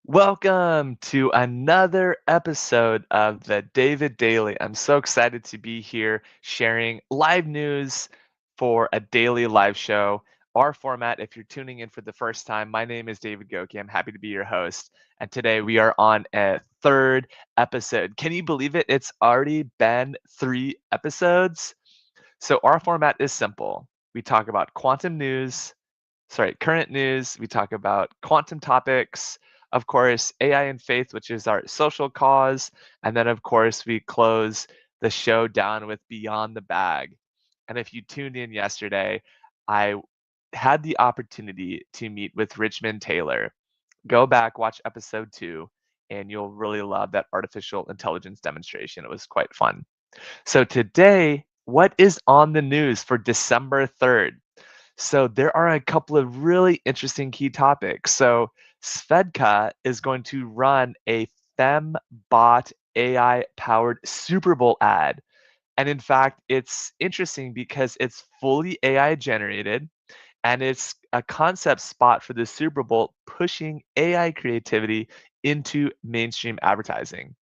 Welcome to another episode of the David Daily. I'm so excited to be here sharing live news for a daily live show. Our format, if you're tuning in for the first time, my name is David Goecke. I'm happy to be your host. And today we are on a third episode. Can you believe it? It's already been 3 episodes. So our format is simple. We talk about current news. We talk about quantum topics, of course, AI and faith, which is our social cause. And then, of course, we close the show down with Beyond the Bag. And if you tuned in yesterday, I had the opportunity to meet with Richmond Taylor. Go back, watch episode 2, and you'll really love that artificial intelligence demonstration. It was quite fun. So, today, what is on the news for December 3rd? So there are a couple of really interesting key topics. So Svedka is going to run a Fembot AI powered Super Bowl ad. And in fact, it's interesting because it's fully AI generated and it's a concept spot for the Super Bowl pushing AI creativity into mainstream advertising.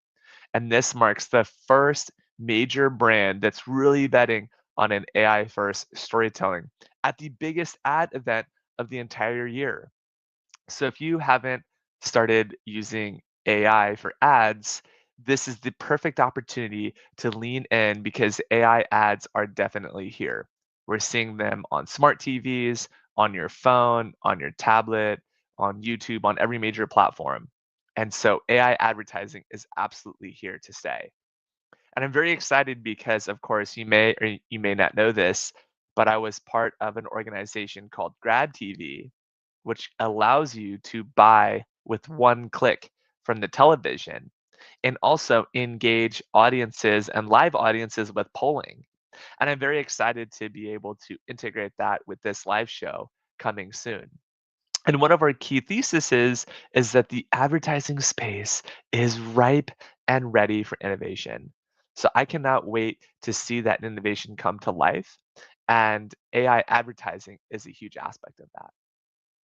And this marks the first major brand that's really betting on an AI first storytelling at the biggest ad event of the entire year. So if you haven't started using AI for ads, this is the perfect opportunity to lean in because AI ads are definitely here. We're seeing them on smart TVs, on your phone, on your tablet, on YouTube, on every major platform. And so AI advertising is absolutely here to stay. And I'm very excited because, of course, you may or you may not know this, but I was part of an organization called Grad TV, which allows you to buy with one click from the television and also engage audiences and live audiences with polling. And I'm very excited to be able to integrate that with this live show coming soon. And one of our key theses is that the advertising space is ripe and ready for innovation. So I cannot wait to see that innovation come to life. And AI advertising is a huge aspect of that.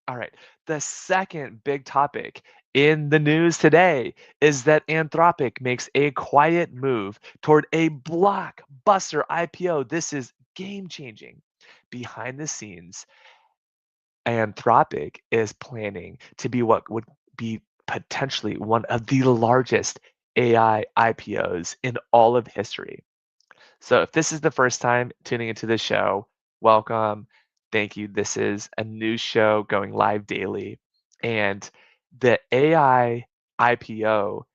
All right. The second big topic in the news today is that Anthropic makes a quiet move toward a blockbuster IPO. This is game changing. Behind the scenes, Anthropic is planning to be what would be potentially one of the largest AI IPOs in all of history. So if this is the first time tuning into the show, welcome. Thank you. This is a new show going live daily. And the AI IPO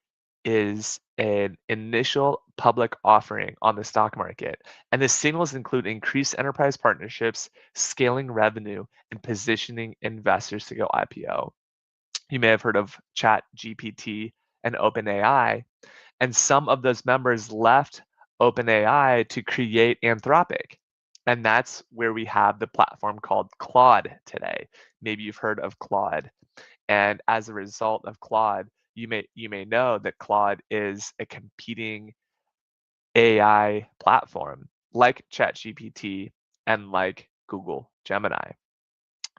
is an initial public offering on the stock market. And the signals include increased enterprise partnerships, scaling revenue, and positioning investors to go IPO. You may have heard of Chat GPT and OpenAI, and some of those members left OpenAI to create Anthropic. And that's where we have the platform called Claude today. Maybe you've heard of Claude. And as a result of Claude, you may know that Claude is a competing AI platform like ChatGPT and like Google Gemini.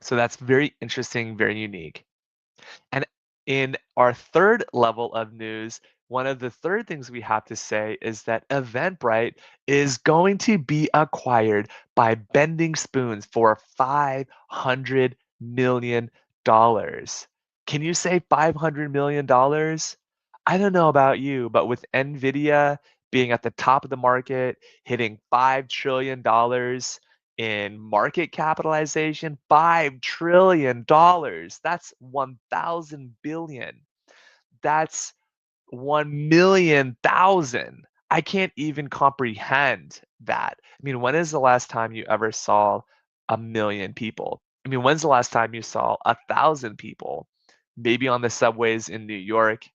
So that's very interesting, very unique. And in our third level of news, one of the third things we have to say is that Eventbrite is going to be acquired by Bending Spoons for $500 million. Can you say $500 million? I don't know about you, but with Nvidia being at the top of the market, hitting $5 trillion in market capitalization, $5 trillion. That's 1,000 billion. That's 1,000,000. I can't even comprehend that. I mean, when is the last time you ever saw 1 million people? I mean, when's the last time you saw 1,000 people? Maybe on the subways in New York.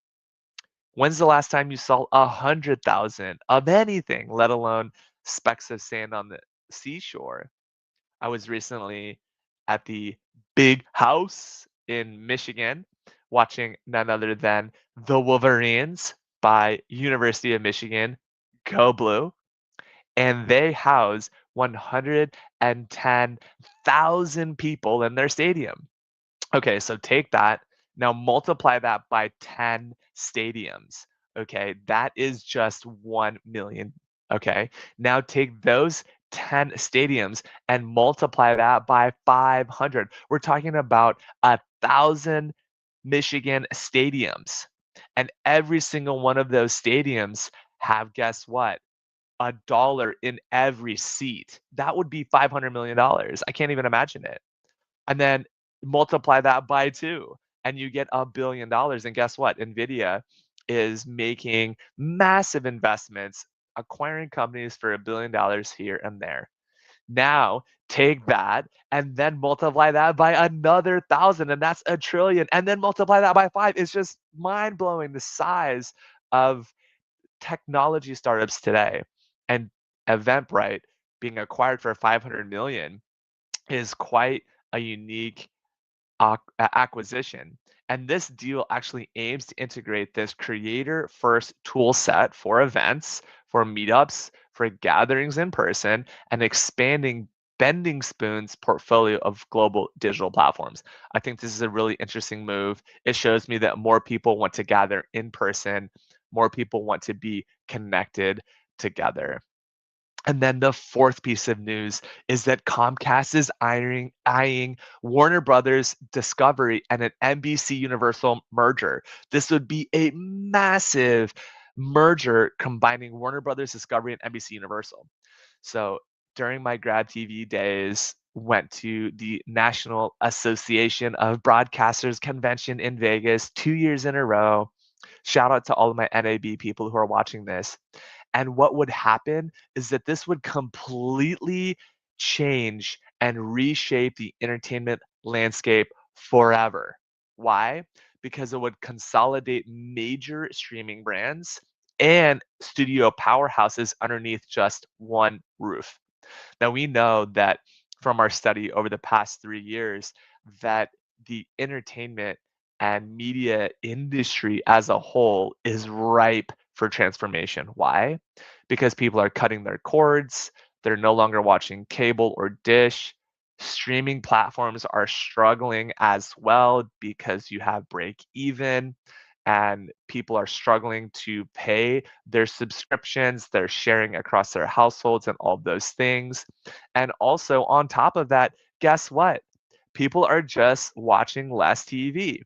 When's the last time you saw 100,000 of anything, let alone specks of sand on the seashore? I was recently at the Big House in Michigan watching none other than the Wolverines by University of Michigan, Go Blue, and they house 110,000 people in their stadium. Okay, so take that Now multiply that by 10 stadiums. Okay, that is just 1 million. Okay, now take those 10 stadiums and multiply that by 500. We're talking about 1,000 Michigan stadiums. And every single one of those stadiums have, guess what? $1 in every seat. That would be $500 million. I can't even imagine it. And then multiply that by 2, and you get $1 billion. And guess what? NVIDIA is making massive investments, acquiring companies for $1 billion here and there. Now take that and then multiply that by another 1,000, and that's 1 trillion. And then multiply that by 5. It's just mind blowing the size of technology startups today. And Eventbrite being acquired for 500 million is quite a unique acquisition. And this deal actually aims to integrate this creator first tool set for events, for meetups, for gatherings in person, and expanding Bending Spoon's portfolio of global digital platforms. I think this is a really interesting move. It shows me that more people want to gather in person, more people want to be connected together. And then the fourth piece of news is that Comcast is eyeing Warner Brothers Discovery and an NBC Universal merger. This would be a massive merger combining Warner Brothers Discovery and NBC Universal. So during my grad TV days, went to the National Association of Broadcasters convention in Vegas 2 years in a row. Shout out to all of my NAB people who are watching this. And what would happen is that this would completely change and reshape the entertainment landscape forever. Why? Because it would consolidate major streaming brands and studio powerhouses underneath just one roof. Now, we know that from our study over the past 3 years that the entertainment and media industry as a whole is ripe for transformation. Why? Because people are cutting their cords, they're no longer watching cable or dish. Streaming platforms are struggling as well because you have break even and people are struggling to pay their subscriptions, they're sharing across their households and all those things. And also, on top of that, guess what? People are just watching less TV.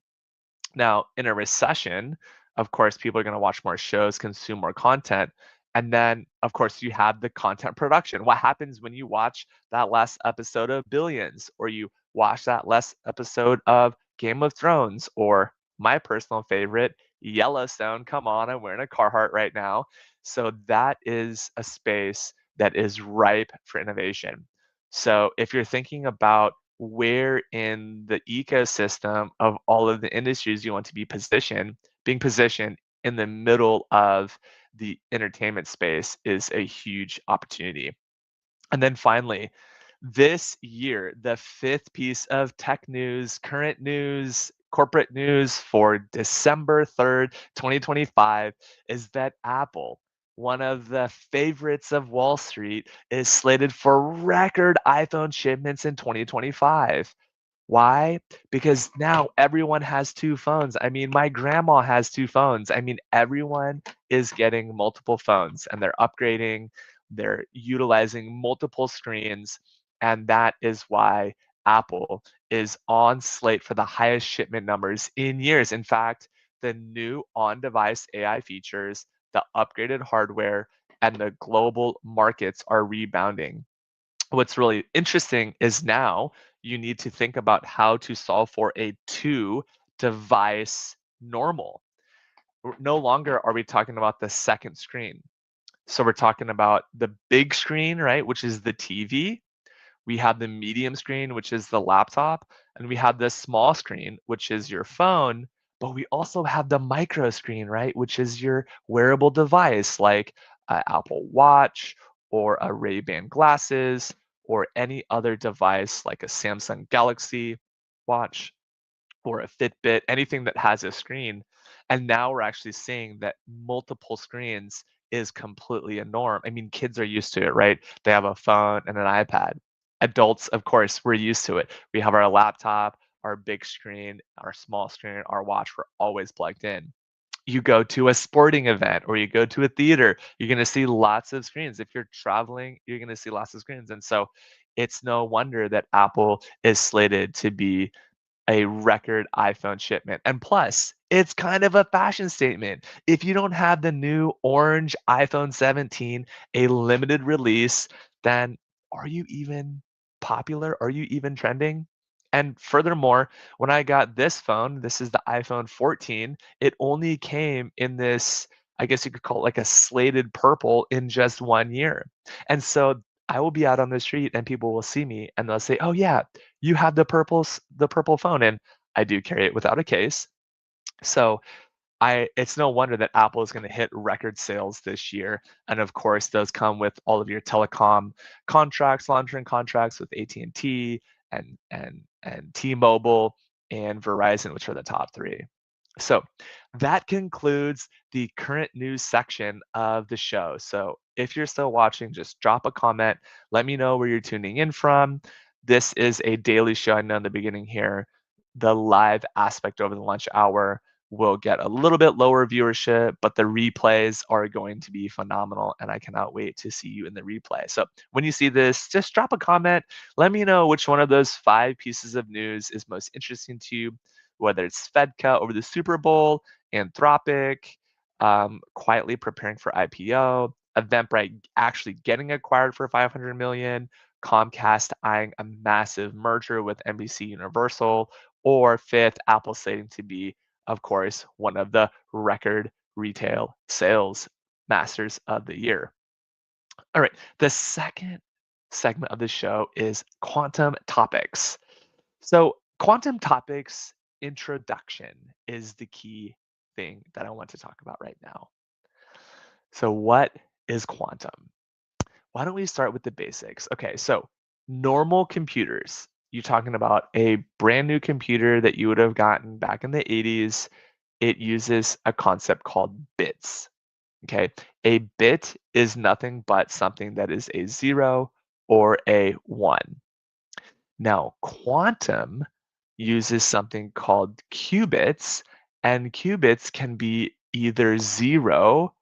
Now, in a recession, of course, people are going to watch more shows, consume more content. And then, of course, you have the content production. What happens when you watch that last episode of Billions, or you watch that last episode of Game of Thrones, or my personal favorite, Yellowstone? Come on, I'm wearing a Carhartt right now. So that is a space that is ripe for innovation. So if you're thinking about where in the ecosystem of all of the industries you want to be positioned, being positioned in the middle of the entertainment space is a huge opportunity. And then finally, this year, the fifth piece of tech news, current news, corporate news for December 3rd, 2025, is that Apple, one of the favorites of Wall Street, is slated for record iPhone shipments in 2025. Why? Because now everyone has two phones. I mean, my grandma has two phones. I mean, everyone is getting multiple phones and they're upgrading, they're utilizing multiple screens. And that is why Apple is on slate for the highest shipment numbers in years. In fact, the new on device AI features, the upgraded hardware, and the global markets are rebounding. What's really interesting is now you need to think about how to solve for a two device normal. No longer are we talking about the second screen. So we're talking about the big screen, right, which is the TV. We have the medium screen, which is the laptop, and we have the small screen, which is your phone. But we also have the micro screen, right, which is your wearable device like an Apple Watch or a Ray-Ban glasses or any other device like a Samsung Galaxy watch or a Fitbit, anything that has a screen. And now we're actually seeing that multiple screens is completely a norm. I mean, kids are used to it, right? They have a phone and an iPad. Adults, of course, we're used to it. We have our laptop, our big screen, our small screen, our watch were always plugged in. You go to a sporting event or you go to a theater, you're going to see lots of screens. If you're traveling, you're going to see lots of screens. And so it's no wonder that Apple is slated to be a record iPhone shipment. And plus, it's kind of a fashion statement. If you don't have the new orange iPhone 17, a limited release, then are you even popular? Are you even trending? And furthermore, when I got this phone, this is the iPhone 14, it only came in this, I guess you could call it like a slated purple in just 1 year. And so I will be out on the street and people will see me and they'll say, "Oh yeah, you have the purple phone," and I do carry it without a case. So it's no wonder that Apple is going to hit record sales this year. And of course, those come with all of your telecom contracts, long-term contracts with AT&T and T-Mobile and Verizon, which are the top three. So that concludes the current news section of the show. So if you're still watching, just drop a comment. Let me know where you're tuning in from. This is a daily show. I know in the beginning here, the live aspect over the lunch hour will get a little bit lower viewership, but the replays are going to be phenomenal. And I cannot wait to see you in the replay. So when you see this, just drop a comment. Let me know which one of those 5 pieces of news is most interesting to you, whether it's Svedka over the Super Bowl, Anthropic, quietly preparing for IPO, Eventbrite actually getting acquired for 500 million, Comcast eyeing a massive merger with NBCUniversal, or fifth, Apple slating to be, of course, one of the record retail sales masters of the year. All right, the second segment of the show is quantum topics. So, quantum topics introduction is the key thing that I want to talk about right now. So, what is quantum? Why don't we start with the basics? Okay, so normal computers, you're talking about a brand new computer that you would have gotten back in the 80s. It uses a concept called bits. Okay, a bit is nothing but something that is a 0 or a 1. Now, quantum uses something called qubits, and qubits can be either 0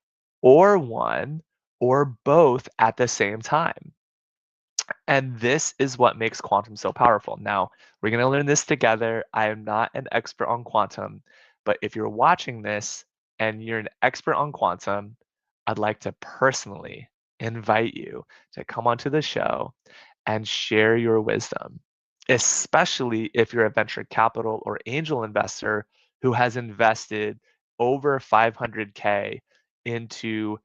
or 1 or both at the same time. And this is what makes quantum so powerful. Now, we're going to learn this together. I am not an expert on quantum, but if you're watching this and you're an expert on quantum, I'd like to personally invite you to come onto the show and share your wisdom, especially if you're a venture capital or angel investor who has invested over 500K into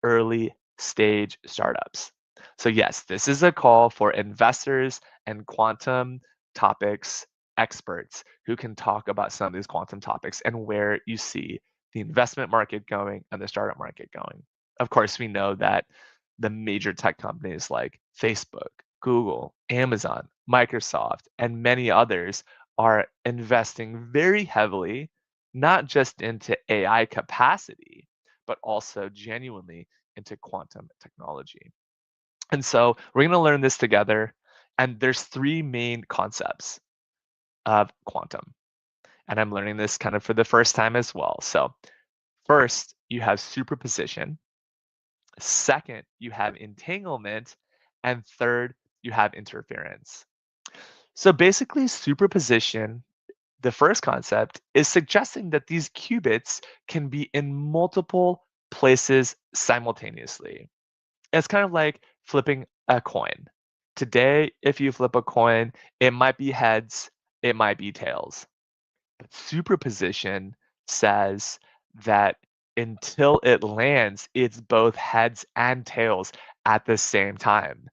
early stage startups. So, yes, this is a call for investors and quantum topics experts who can talk about some of these quantum topics and where you see the investment market going and the startup market going. Of course, we know that the major tech companies like Facebook, Google, Amazon, Microsoft, and many others are investing very heavily, not just into AI capacity, but also genuinely into quantum technology. And so we're going to learn this together. And there's 3 main concepts of quantum. And I'm learning this kind of for the first time as well. So first, you have superposition. Second, you have entanglement. And third, you have interference. So basically, superposition, the first concept, is suggesting that these qubits can be in multiple places simultaneously. It's kind of like flipping a coin. Today, if you flip a coin, it might be heads, it might be tails. But superposition says that until it lands, it's both heads and tails at the same time.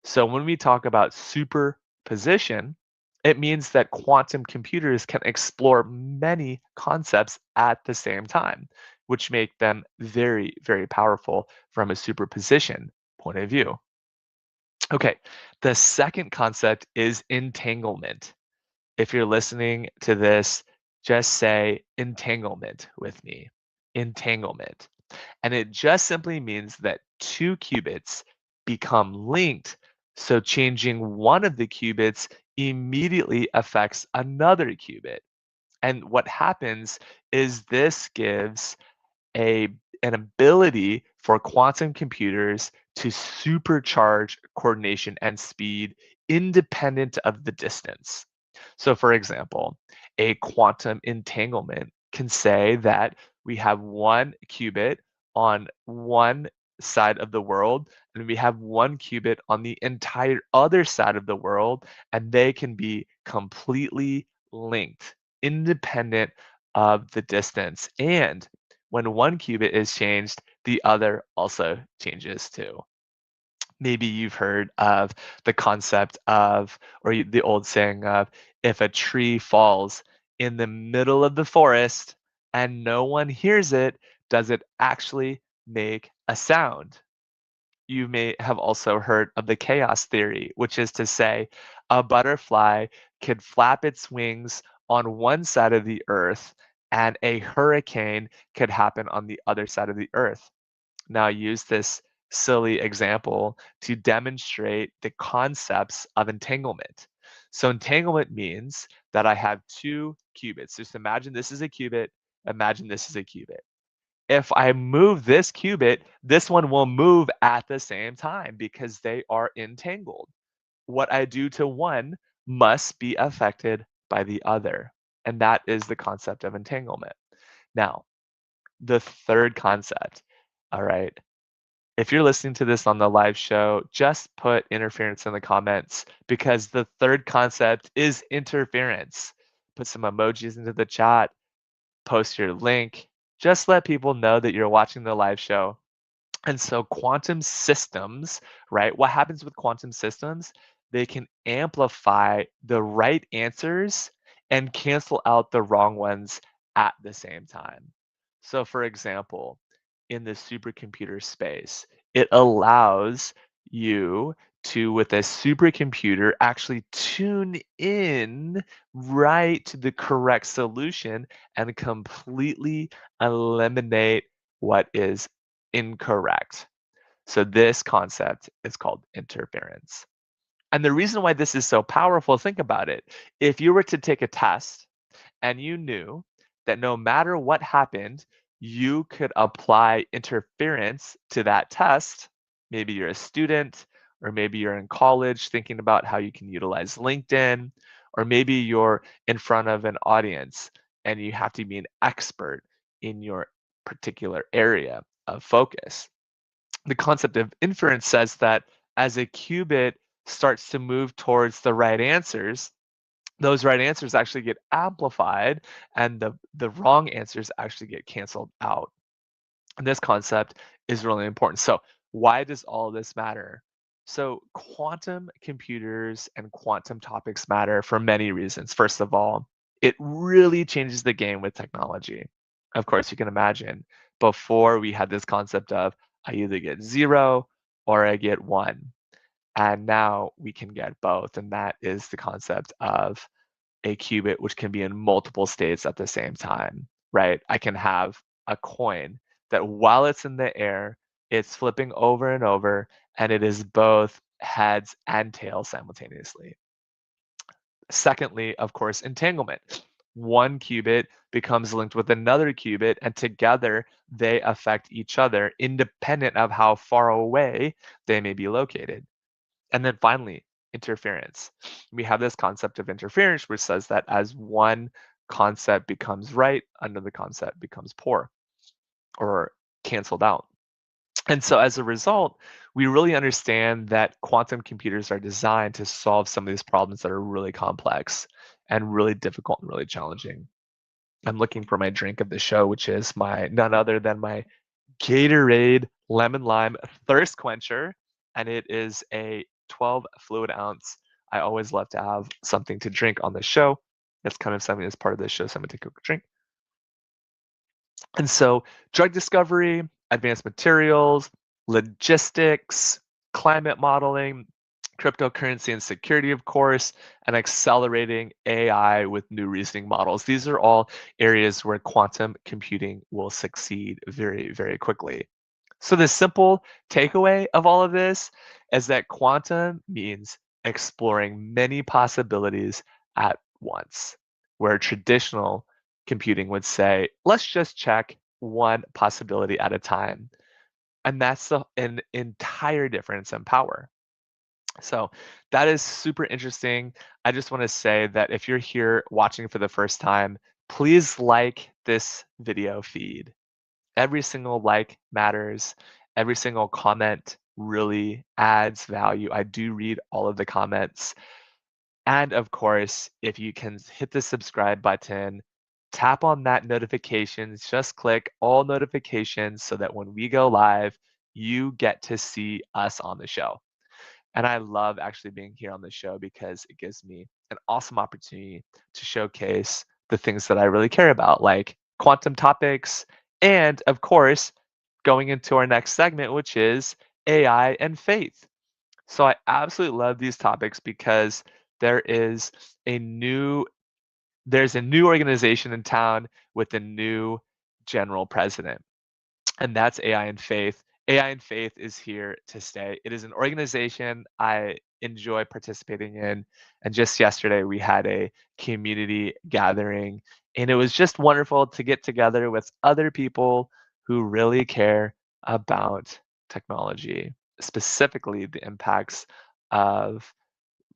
So when we talk about superposition, it means that quantum computers can explore many concepts at the same time, which make them very, very powerful from a superposition point of view. Okay, the second concept is entanglement. If you're listening to this, just say entanglement with me. Entanglement. And it just simply means that 2 qubits become linked So changing one of the qubits immediately affects another qubit. And what happens is this gives a an ability for quantum computers to supercharge coordination and speed independent of the distance. So for example, a quantum entanglement can say that we have one qubit on one side of the world and we have one qubit on the entire other side of the world, and they can be completely linked independent of the distance. And when one qubit is changed, the other also changes too. Maybe you've heard of the concept of, or the old saying of, if a tree falls in the middle of the forest and no one hears it, does it actually make a sound? You may have also heard of the chaos theory, which is to say, a butterfly could flap its wings on one side of the earth and a hurricane could happen on the other side of the earth. Now, use this silly example to demonstrate the concepts of entanglement. So, entanglement means that I have two qubits. Just imagine this is a qubit, imagine this is a qubit. If I move this qubit, this one will move at the same time because they are entangled. What I do to one must be affected by the other. And that is the concept of entanglement. Now, the third concept, all right, if you're listening to this on the live show, just put interference in the comments because the third concept is interference. Put some emojis into the chat, post your link. Just let people know that you're watching the live show. And so quantum systems, right? What happens with quantum systems? They can amplify the right answers and cancel out the wrong ones at the same time. So for example, in the supercomputer space, it allows you to, with a supercomputer, actually tune in right to the correct solution and completely eliminate what is incorrect. So this concept is called interference. And the reason why this is so powerful, think about it. If you were to take a test and you knew that no matter what happened, you could apply interference to that test. Maybe you're a student, or maybe you're in college thinking about how you can utilize LinkedIn, or maybe you're in front of an audience and you have to be an expert in your particular area of focus. The concept of inference says that as a qubit starts to move towards the right answers, those right answers actually get amplified and the wrong answers actually get canceled out. And this concept is really important. So why does all this matter? So quantum computers and quantum topics matter for many reasons. First of all, it really changes the game with technology. Of course, you can imagine before we had this concept of I either get zero or I get one. And now we can get both. And that is the concept of a qubit, which can be in multiple states at the same time, right? I can have a coin that while it's in the air, it's flipping over and over, and it is both heads and tails simultaneously. Secondly, of course, entanglement. One qubit becomes linked with another qubit, and together they affect each other independent of how far away they may be located. And then finally, interference. We have this concept of interference, which says that as one concept becomes right, another concept becomes poor or canceled out. And so as a result, we really understand that quantum computers are designed to solve some of these problems that are really complex and really difficult and really challenging. I'm looking for my drink of the show, which is my none other than my Gatorade lemon lime thirst quencher, and it is a 12 fluid ounce. I always love to have something to drink on the show. That's kind of something that's part of the show, so I'm gonna take a quick drink. And so, drug discovery, advanced materials, logistics, climate modeling, cryptocurrency and security, of course, and accelerating AI with new reasoning models. These are all areas where quantum computing will succeed very, very quickly. So the simple takeaway of all of this is that quantum means exploring many possibilities at once, where traditional computing would say, let's just check one possibility at a time. And that's an entire difference in power. So that is super interesting. I just want to say that if you're here watching for the first time, please like this video feed. Every single like matters. Every single comment really adds value. I do read all of the comments. And of course, if you can hit the subscribe button, tap on that notifications, just click all notifications so that when we go live, you get to see us on the show. And I love actually being here on the show because it gives me an awesome opportunity to showcase the things that I really care about, like quantum topics, and of course, going into our next segment, which is AI and faith. So I absolutely love these topics because there is a new there's a new organization in town with a new general president, and that's AI and Faith. AI and Faith is here to stay. It is an organization I enjoy participating in. And just yesterday, we had a community gathering, and it was just wonderful to get together with other people who really care about technology, specifically the impacts of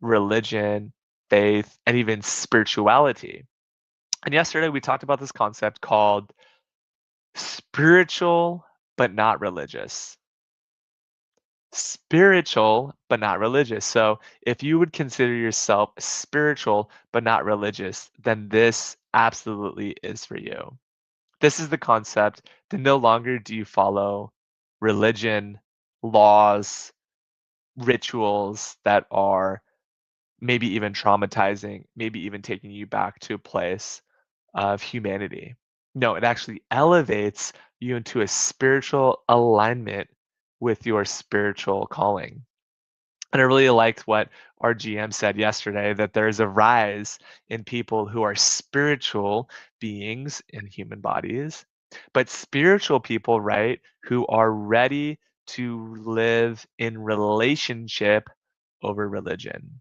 religion, faith, and even spirituality. And yesterday, we talked about this concept called spiritual but not religious. Spiritual but not religious. So if you would consider yourself spiritual but not religious, then this absolutely is for you. This is the concept that no longer do you follow religion, laws, rituals that are maybe even traumatizing, maybe even taking you back to a place of humanity. No, it actually elevates you into a spiritual alignment with your spiritual calling. And I really liked what our GM said yesterday that there's a rise in people who are spiritual beings in human bodies, but spiritual people, right, who are ready to live in relationship over religion,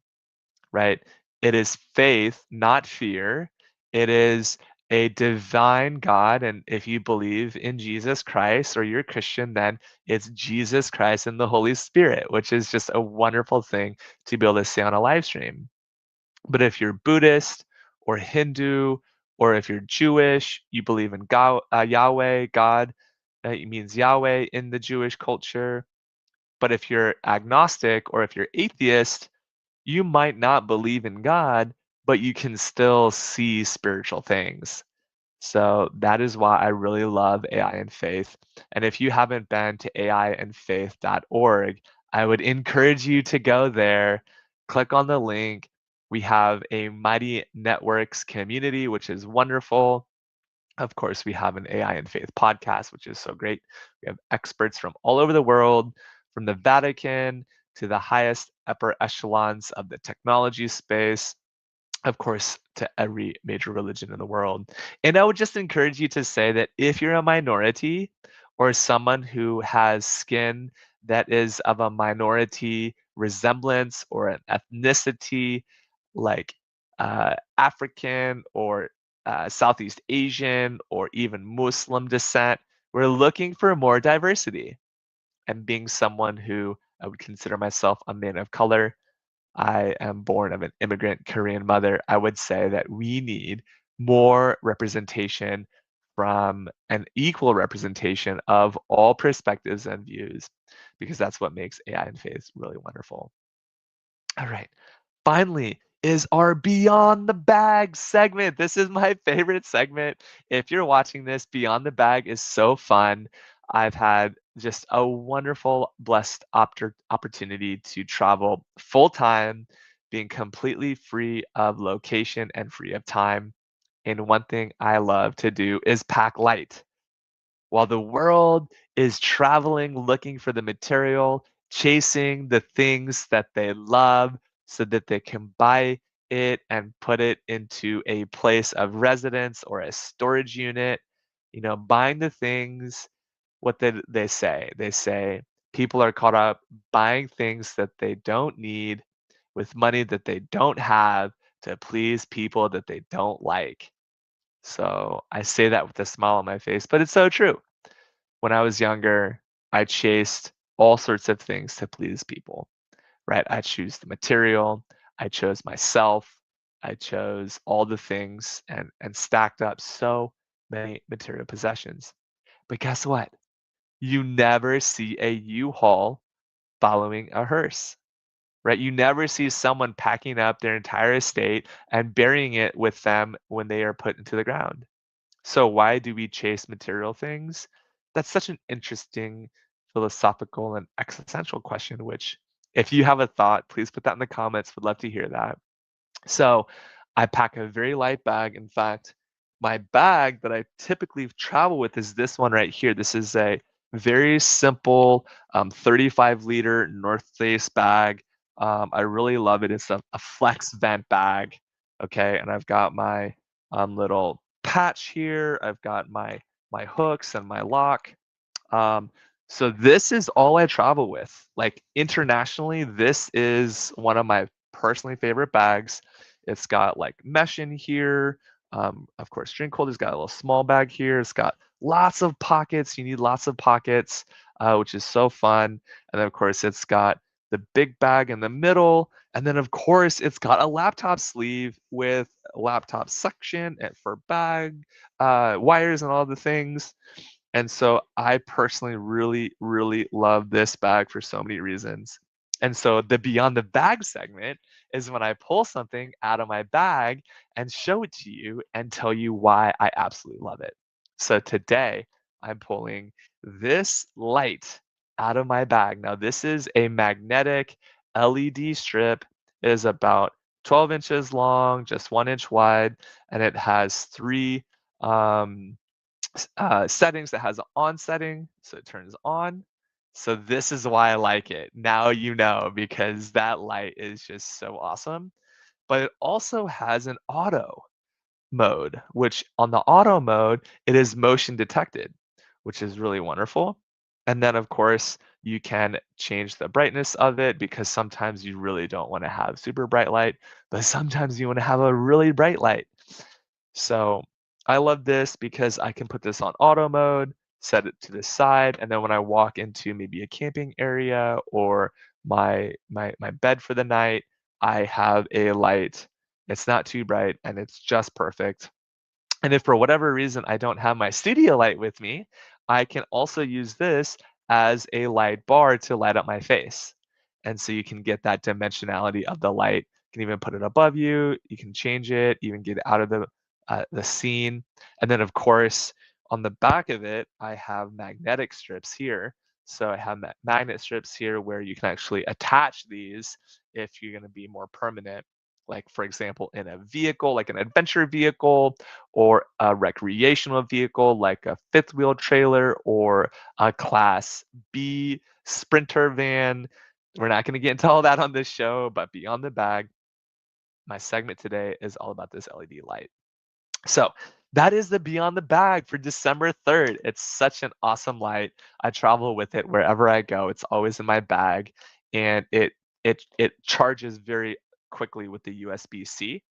right? It is faith, not fear. It is a divine God. And if you believe in Jesus Christ or you're a Christian, then it's Jesus Christ and the Holy Spirit, which is just a wonderful thing to be able to say on a live stream. But if you're Buddhist or Hindu, or if you're Jewish, you believe in Yahweh, God, it means Yahweh in the Jewish culture. But if you're agnostic or if you're atheist, you might not believe in God, but you can still see spiritual things. So that is why I really love AI and Faith. And if you haven't been to aiandfaith.org, I would encourage you to go there, click on the link. We have a Mighty Networks community, which is wonderful. Of course, we have an AI and Faith podcast, which is so great. We have experts from all over the world, from the Vatican to the highest upper echelons of the technology space, of course, to every major religion in the world. And I would just encourage you to say that if you're a minority or someone who has skin that is of a minority resemblance or an ethnicity, like African or Southeast Asian or even Muslim descent, we're looking for more diversity. And being someone who I would consider myself a man of color, I am born of an immigrant Korean mother. I would say that we need more representation from an equal representation of all perspectives and views, because that's what makes AI and faith really wonderful. All right. Finally, is our Beyond the Bag segment. This is my favorite segment. If you're watching this, Beyond the Bag is so fun. I've had just a wonderful, blessed opportunity to travel full time, being completely free of location and free of time. And one thing I love to do is pack light. While the world is traveling, looking for the material, chasing the things that they love so that they can buy it and put it into a place of residence or a storage unit, buying the things what they say. They say people are caught up buying things that they don't need with money that they don't have to please people that they don't like. So I say that with a smile on my face, but it's so true. When I was younger, I chased all sorts of things to please people, right? I choose the material, I chose myself, I chose all the things and stacked up so many material possessions. But guess what? You never see a U-Haul following a hearse, right? You never see someone packing up their entire estate and burying it with them when they are put into the ground. So why do we chase material things? That's such an interesting philosophical and existential question, which if you have a thought, please put that in the comments. Would love to hear that. So I pack a very light bag. In fact, my bag that I typically travel with is this one right here. This is a very simple 35-liter North Face bag. I really love it. It's a flex vent bag. Okay, and I've got my little patch here. I've got my hooks and my lock. Um, so this is all I travel with. Like internationally, this is one of my personally favorite bags. It's got like mesh in here. Of course, drink holder's got a little small bag here. It's got lots of pockets. You need lots of pockets, which is so fun. And then of course, it's got the big bag in the middle. And then of course, it's got a laptop sleeve with a laptop suction and for bag wires and all the things. And so I personally really, really love this bag for so many reasons. And so the beyond the bag segment is when I pull something out of my bag and show it to you and tell you why I absolutely love it. So today I'm pulling this light out of my bag. Now, this is a magnetic LED strip. It is about 12 inches long, just 1 inch wide, and it has three um, settings that has an on setting, so it turns on. So this is why I like it. Now you know, because that light is just so awesome. But it also has an auto mode, which on the auto mode, it is motion detected, which is really wonderful. And then of course, you can change the brightness of it because sometimes you really don't want to have super bright light, but sometimes you want to have a really bright light. So I love this because I can put this on auto mode, set it to the side, and then when I walk into maybe a camping area or my bed for the night, I have a light. It's not too bright and it's just perfect. And if for whatever reason I don't have my studio light with me, I can also use this as a light bar to light up my face. And so you can get that dimensionality of the light. You can even put it above you. You can change it, even get it out of the scene. And then of course, on the back of it, I have magnetic strips here. So I have magnet strips here where you can actually attach these if you're going to be more permanent. Like for example, in a vehicle, like an adventure vehicle, or a recreational vehicle like a fifth wheel trailer or a class B sprinter van. We're not going to get into all that on this show, but beyond the bag, my segment today is all about this LED light. So that is the Beyond the Bag for December 3rd. It's such an awesome light. I travel with it wherever I go. It's always in my bag, and it charges very quickly with the USB-C.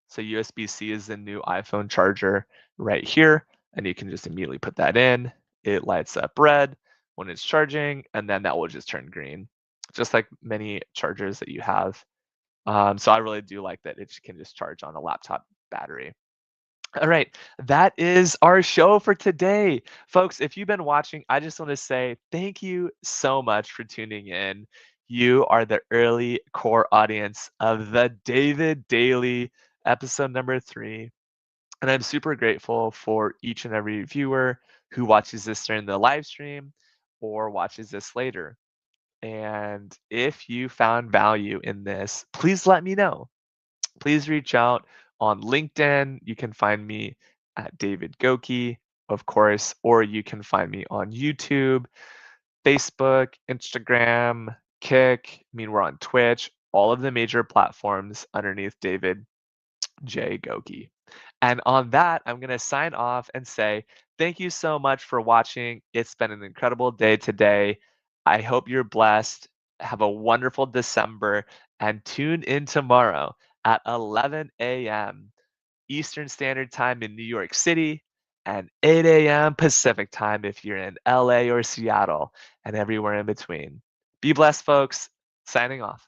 So USB-C is the new iPhone charger right here, and you can just immediately put that in. It lights up red when it's charging, and then that will just turn green, just like many chargers that you have. So I really do like that it can just charge on a laptop battery. All right, that is our show for today. Folks, if you've been watching, I just want to say thank you so much for tuning in. You are the early core audience of the David Daily EP003. And I'm super grateful for each and every viewer who watches this during the live stream or watches this later. And if you found value in this, please let me know. Please reach out on LinkedIn. You can find me at David Goecke, of course, or you can find me on YouTube, Facebook, Instagram, Kick. I mean, we're on Twitch, all of the major platforms underneath David J. Goecke. And on that, I'm going to sign off and say, thank you so much for watching. It's been an incredible day today. I hope you're blessed. Have a wonderful December and tune in tomorrow at 11 a.m. Eastern Standard Time in New York City and 8 a.m. Pacific Time if you're in LA or Seattle and everywhere in between. Be blessed, folks. Signing off.